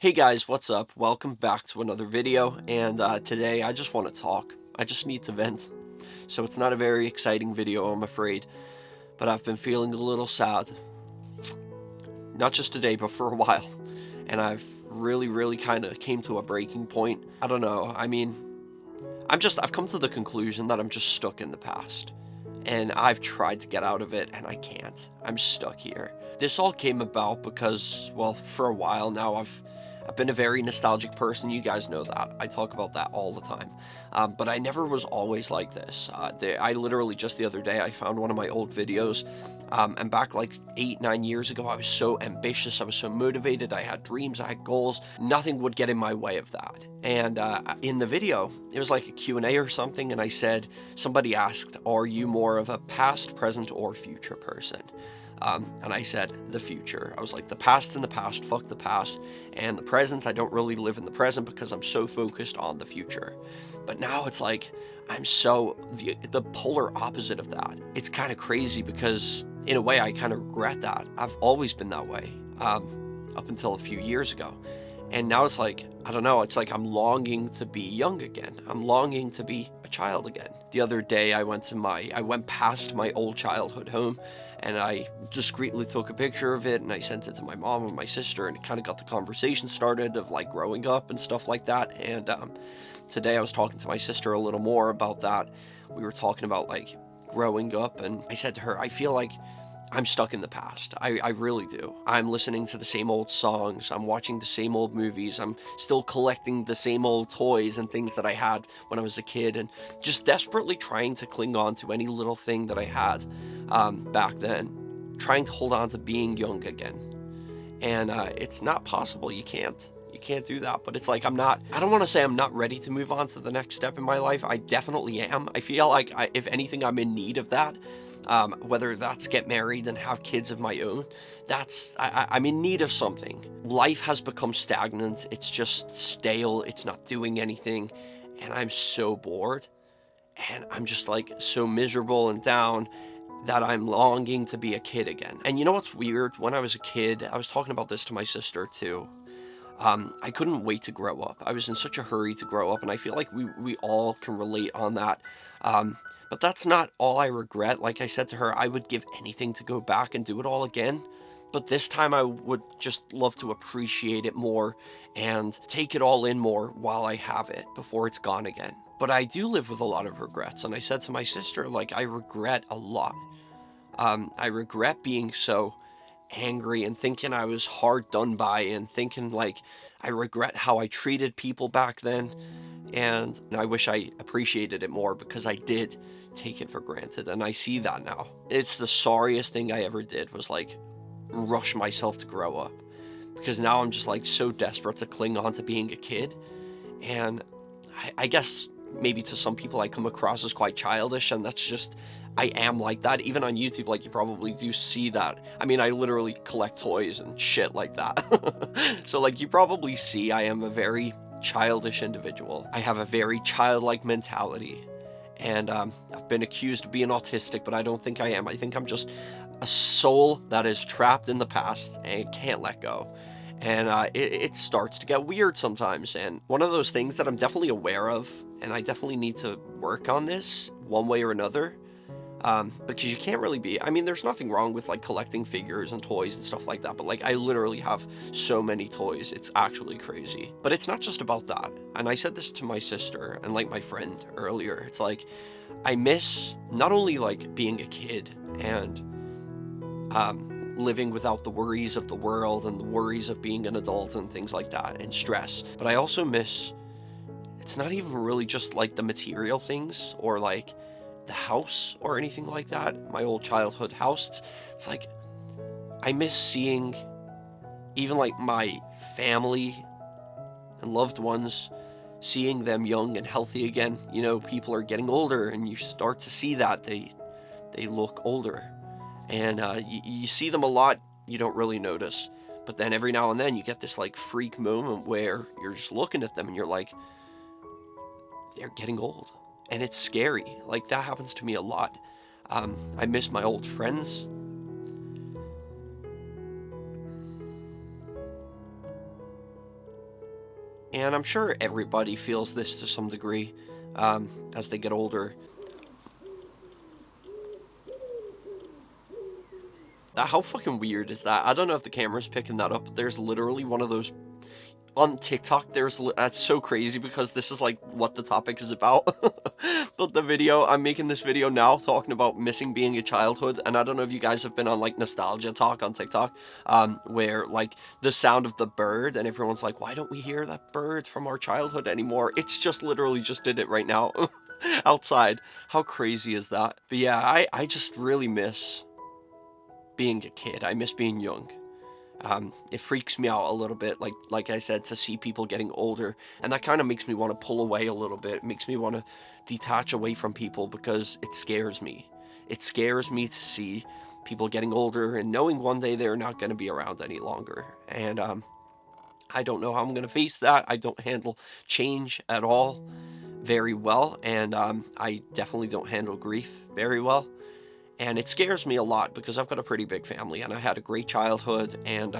Hey guys, what's up? Welcome back to another video, and today I just want to talk. I just need to vent. So it's not a very exciting video, I'm afraid, but I've been feeling a little sad. Not just today, but for a while. And I've really kind of came to a breaking point. I don't know, I've come to the conclusion that I'm just stuck in the past. And I've tried to get out of it, and I can't. I'm stuck here. This all came about because, well, for a while now, I've been a very nostalgic person. You guys know that. I talk about that all the time. But I never was always like this. I literally just the other day, I found one of my old videos. And back like 8, 9 years ago, I was so ambitious. I was so motivated. I had dreams. I had goals. Nothing would get in my way of that. And in the video, it was like a Q&A or something. And I said, somebody asked, are you more of a past, present, or future person? And I said, the future. I was like, the past's in the past, fuck the past. And the present, I don't really live in the present because I'm so focused on the future. But now it's like, I'm so the polar opposite of that. It's kind of crazy because in a way I kind of regret that. I've always been that way, up until a few years ago. And now it's like, I don't know, it's like I'm longing to be young again. I'm longing to be a child again. The other day I went past my old childhood home, and I discreetly took a picture of it and I sent it to my mom and my sister, and it kind of got the conversation started of like growing up and stuff like that. And today I was talking to my sister a little more about that. We were talking about like growing up, and I said to her, I feel like I'm stuck in the past. I really do. I'm listening to the same old songs. I'm watching the same old movies. I'm still collecting the same old toys and things that I had when I was a kid, and just desperately trying to cling on to any little thing that I had back then, trying to hold on to being young again. And it's not possible. You can't do that. But it's like, I don't want to say I'm not ready to move on to the next step in my life. I definitely am. I feel like if anything, I'm in need of that. Whether that's get married and have kids of my own, I'm in need of something. Life has become stagnant. It's just stale. It's not doing anything. And I'm so bored. And I'm just like so miserable and down that I'm longing to be a kid again. And you know what's weird? When I was a kid, I was talking about this to my sister too. I couldn't wait to grow up. I was in such a hurry to grow up, and I feel like we all can relate on that. But that's not all I regret. Like I said to her, I would give anything to go back and do it all again. But this time I would just love to appreciate it more and take it all in more while I have it before it's gone again. But I do live with a lot of regrets. And I said to my sister, like, I regret a lot. I regret being so angry and thinking I was hard done by, and thinking like I regret how I treated people back then, and I wish I appreciated it more because I did take it for granted, and I see that now. It's the sorriest thing I ever did, was like rush myself to grow up, because now I'm just like so desperate to cling on to being a kid. And I guess maybe to some people I come across as quite childish, and that's just, I am like that. Even on YouTube, like, you probably do see that. I mean, I literally collect toys and shit like that. So like, you probably see I am a very childish individual. I have a very childlike mentality. And I've been accused of being autistic, but I don't think I am. I think I'm just a soul that is trapped in the past and can't let go. And it starts to get weird sometimes. And one of those things that I'm definitely aware of, and I definitely need to work on this one way or another. Because you can't really be, I mean, there's nothing wrong with like collecting figures and toys and stuff like that, but like I literally have so many toys, it's actually crazy. But it's not just about that. And I said this to my sister and like my friend earlier. It's like, I miss not only like being a kid and living without the worries of the world and the worries of being an adult and things like that and stress, but I also miss, it's not even really just like the material things or like the house or anything like that, my old childhood house. It's like, I miss seeing even like my family and loved ones, seeing them young and healthy again. You know, people are getting older, and you start to see that they look older, and you see them a lot, you don't really notice, but then every now and then you get this like freak moment where you're just looking at them and you're like, they're getting old. And it's scary. Like, that happens to me a lot. I miss my old friends. And I'm sure everybody feels this to some degree as they get older. How fucking weird is that? I don't know if the camera's picking that up, but there's literally one of those on TikTok. That's so crazy because this is like what the topic is about. But I'm making this video now talking about missing being a childhood, and I don't know if you guys have been on like Nostalgia Talk on TikTok, where like the sound of the bird, and everyone's like, why don't we hear that bird from our childhood anymore? It's just literally just did it right now outside. How crazy is that? But yeah, I just really miss being a kid. I miss being young. It freaks me out a little bit, like I said, to see people getting older, and that kind of makes me want to pull away a little bit. It makes me want to detach away from people because it scares me. It scares me to see people getting older and knowing one day they're not going to be around any longer. And I don't know how I'm going to face that. I don't handle change at all very well, and I definitely don't handle grief very well. And it scares me a lot because I've got a pretty big family and I had a great childhood, and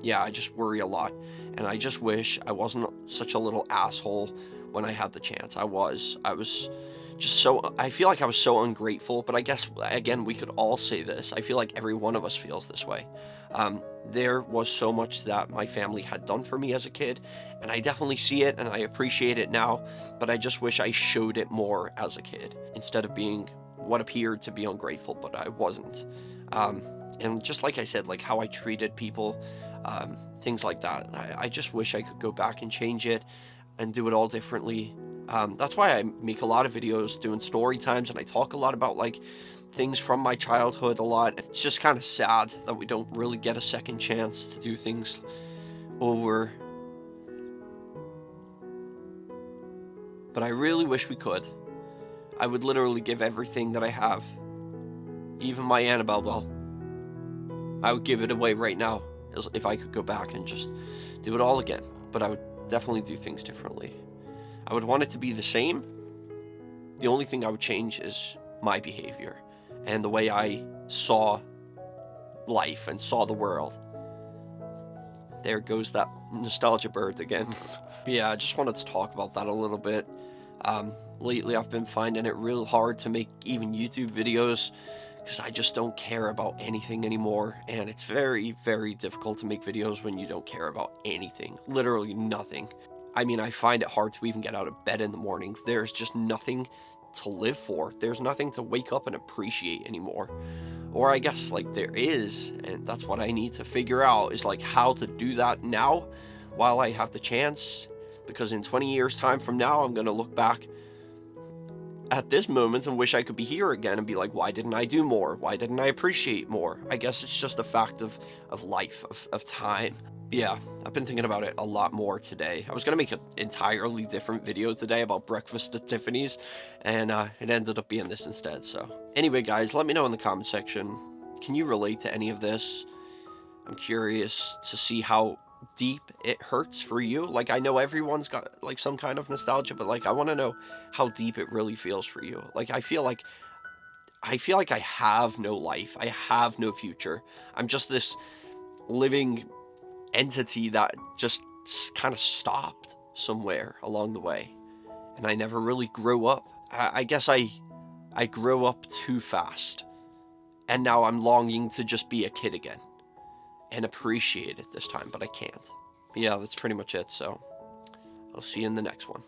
yeah, I just worry a lot. And I just wish I wasn't such a little asshole when I had the chance. I was just so, I feel like I was so ungrateful, but I guess, again, we could all say this. I feel like every one of us feels this way. There was so much that my family had done for me as a kid, and I definitely see it and I appreciate it now, but I just wish I showed it more as a kid instead of being what appeared to be ungrateful, but I wasn't. And just like I said, like how I treated people, things like that, I just wish I could go back and change it and do it all differently. That's why I make a lot of videos doing story times, and I talk a lot about like things from my childhood a lot. It's just kind of sad that we don't really get a second chance to do things over, but I really wish we could. I would literally give everything that I have, even my Annabelle doll. I would give it away right now if I could go back and just do it all again. But I would definitely do things differently. I would want it to be the same. The only thing I would change is my behavior and the way I saw life and saw the world. There goes that nostalgia bird again. Yeah, I just wanted to talk about that a little bit. Lately I've been finding it real hard to make even YouTube videos because I just don't care about anything anymore, and it's very, very difficult to make videos when you don't care about anything, literally nothing. I mean, I find it hard to even get out of bed in the morning. There's just nothing to live for. There's nothing to wake up and appreciate anymore. Or I guess like there is, and that's what I need to figure out, is like how to do that now while I have the chance, because in 20 years time from now I'm going to look back at this moment and wish I could be here again and be like, why didn't I do more? Why didn't I appreciate more? I guess it's just a fact of life, of time. Yeah, I've been thinking about it a lot more today. I was going to make an entirely different video today about breakfast at Tiffany's, and it ended up being this instead. So anyway, guys, let me know in the comment section, can you relate to any of this? I'm curious to see how deep it hurts for you. Like, I know everyone's got like some kind of nostalgia, but like I want to know how deep it really feels for you. Like I feel like I have no life. I have no future. I'm just this living entity that just kind of stopped somewhere along the way, and I never really grew up. I guess I grew up too fast, and now I'm longing to just be a kid again and appreciate it this time, but I can't. But yeah, that's pretty much it, so I'll see you in the next one.